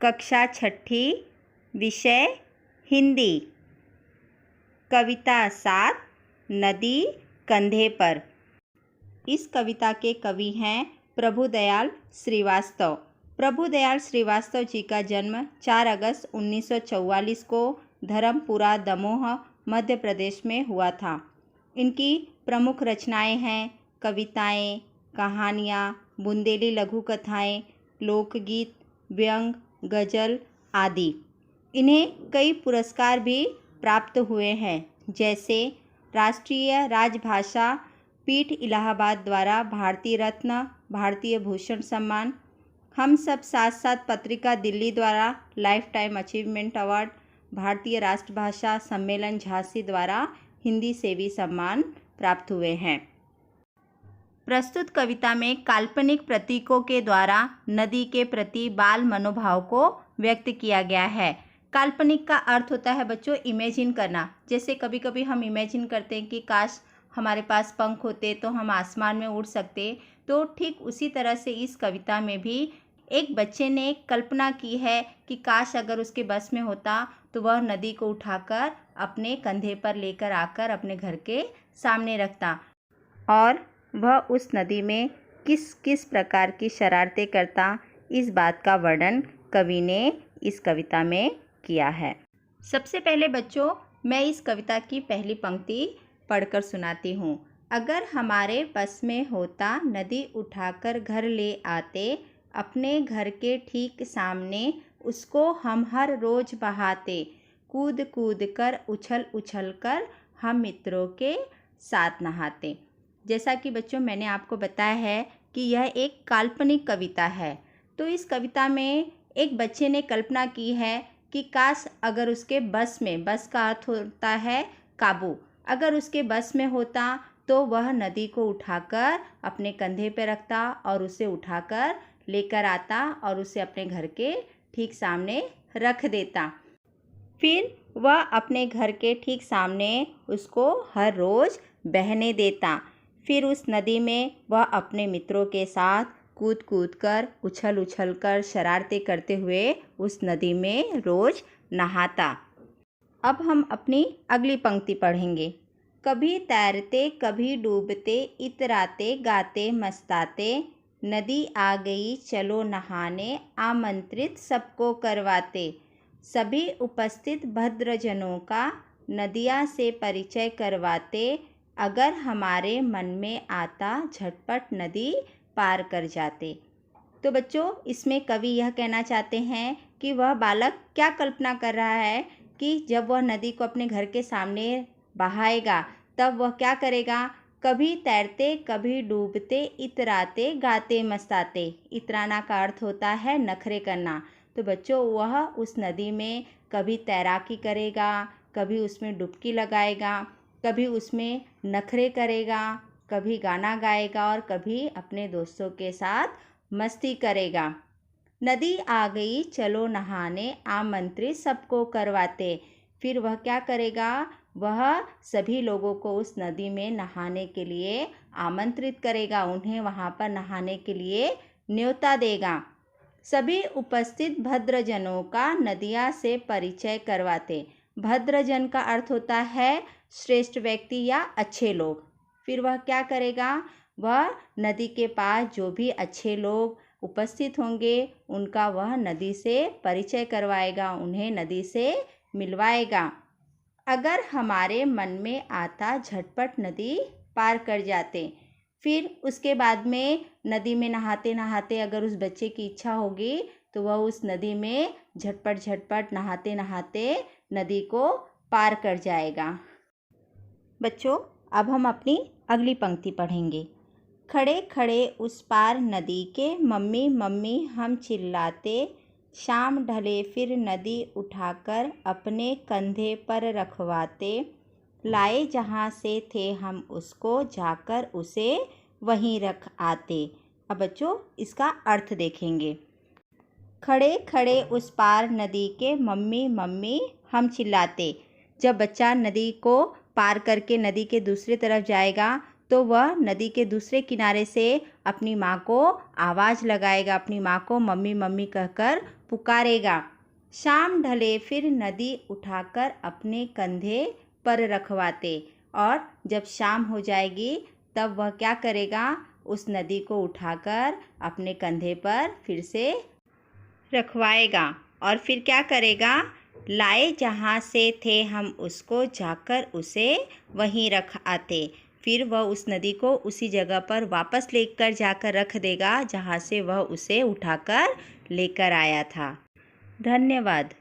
कक्षा छठी, विषय हिंदी। कविता 7, नदी कंधे पर। इस कविता के कवि हैं प्रभुदयाल श्रीवास्तव। प्रभुदयाल श्रीवास्तव जी का जन्म 4 अगस्त 1944 को धर्मपुरा, दमोह, मध्य प्रदेश में हुआ था। इनकी प्रमुख रचनाएं हैं कविताएं, कहानियाँ, बुंदेली लघु कथाएं, लोकगीत, व्यंग, गज़ल आदि। इन्हें कई पुरस्कार भी प्राप्त हुए हैं, जैसे राष्ट्रीय राजभाषा पीठ इलाहाबाद द्वारा भारतीय रत्न, भारतीय भूषण सम्मान, हम सब साथ साथ पत्रिका दिल्ली द्वारा लाइफ टाइम अचीवमेंट अवार्ड, भारतीय राष्ट्रभाषा सम्मेलन झांसी द्वारा हिंदी सेवी सम्मान प्राप्त हुए हैं। प्रस्तुत कविता में काल्पनिक प्रतीकों के द्वारा नदी के प्रति बाल मनोभाव को व्यक्त किया गया है। काल्पनिक का अर्थ होता है बच्चों इमेजिन करना। जैसे कभी कभी हम इमेजिन करते हैं कि काश हमारे पास पंख होते तो हम आसमान में उड़ सकते, तो ठीक उसी तरह से इस कविता में भी एक बच्चे ने कल्पना की है कि काश अगर उसके बस में होता तो वह नदी को उठाकर अपने कंधे पर लेकर आकर अपने घर के सामने रखता और वह उस नदी में किस किस प्रकार की शरारतें करता, इस बात का वर्णन कवि ने इस कविता में किया है। सबसे पहले बच्चों मैं इस कविता की पहली पंक्ति पढ़कर सुनाती हूँ। अगर हमारे बस में होता नदी उठाकर घर ले आते, अपने घर के ठीक सामने उसको हम हर रोज़ बहाते, कूद कूद कर उछल उछल कर हम मित्रों के साथ नहाते। जैसा कि बच्चों मैंने आपको बताया है कि यह एक काल्पनिक कविता है, तो इस कविता में एक बच्चे ने कल्पना की है कि काश अगर उसके बस में, बस का अर्थ होता है काबू, अगर उसके बस में होता तो वह नदी को उठाकर अपने कंधे पर रखता और उसे उठाकर लेकर आता और उसे अपने घर के ठीक सामने रख देता। फिर वह अपने घर के ठीक सामने उसको हर रोज़ बहने देता। फिर उस नदी में वह अपने मित्रों के साथ कूद कूद कर, उछल उछल कर, शरारतें करते हुए उस नदी में रोज़ नहाता। अब हम अपनी अगली पंक्ति पढ़ेंगे। कभी तैरते कभी डूबते, इतराते गाते मस्ताते, नदी आ गई चलो नहाने, आमंत्रित सबको करवाते, सभी उपस्थित भद्रजनों का नदिया से परिचय करवाते, अगर हमारे मन में आता झटपट नदी पार कर जाते। तो बच्चों इसमें कवि यह कहना चाहते हैं कि वह बालक क्या कल्पना कर रहा है कि जब वह नदी को अपने घर के सामने बहाएगा तब वह क्या करेगा। कभी तैरते कभी डूबते, इतराते गाते मस्ताते। इतराना का अर्थ होता है नखरे करना। तो बच्चों वह उस नदी में कभी तैराकी करेगा, कभी उसमें डुबकी लगाएगा, कभी उसमें नखरे करेगा, कभी गाना गाएगा और कभी अपने दोस्तों के साथ मस्ती करेगा। नदी आ गई चलो नहाने, आमंत्रित सबको करवाते। फिर वह क्या करेगा, वह सभी लोगों को उस नदी में नहाने के लिए आमंत्रित करेगा, उन्हें वहाँ पर नहाने के लिए न्योता देगा। सभी उपस्थित भद्रजनों का नदिया से परिचय करवाते। भद्रजन का अर्थ होता है श्रेष्ठ व्यक्ति या अच्छे लोग। फिर वह क्या करेगा, वह नदी के पास जो भी अच्छे लोग उपस्थित होंगे उनका वह नदी से परिचय करवाएगा, उन्हें नदी से मिलवाएगा। अगर हमारे मन में आता झटपट नदी पार कर जाते। फिर उसके बाद में नदी में नहाते नहाते अगर उस बच्चे की इच्छा होगी तो वह उस नदी में झटपट झटपट नहाते नहाते नदी को पार कर जाएगा। बच्चों अब हम अपनी अगली पंक्ति पढ़ेंगे। खड़े खड़े उस पार नदी के, मम्मी मम्मी हम चिल्लाते, शाम ढले फिर नदी उठाकर अपने कंधे पर रखवाते, लाए जहाँ से थे हम उसको, जाकर उसे वहीं रख आते। अब बच्चों इसका अर्थ देखेंगे। खड़े खड़े उस पार नदी के, मम्मी मम्मी हम चिल्लाते। जब बच्चा नदी को पार करके नदी के दूसरी तरफ जाएगा तो वह नदी के दूसरे किनारे से अपनी माँ को आवाज़ लगाएगा, अपनी माँ को मम्मी मम्मी कहकर पुकारेगा। शाम ढले फिर नदी उठाकर अपने कंधे पर रखवाते, और जब शाम हो जाएगी तब वह क्या करेगा, उस नदी को उठाकर अपने कंधे पर फिर से रखवाएगा और फिर क्या करेगा, लाए जहाँ से थे हम उसको जाकर उसे वहीं रख आते। फिर वह उस नदी को उसी जगह पर वापस लेकर जाकर रख देगा जहाँ से वह उसे उठाकर लेकर आया था। धन्यवाद।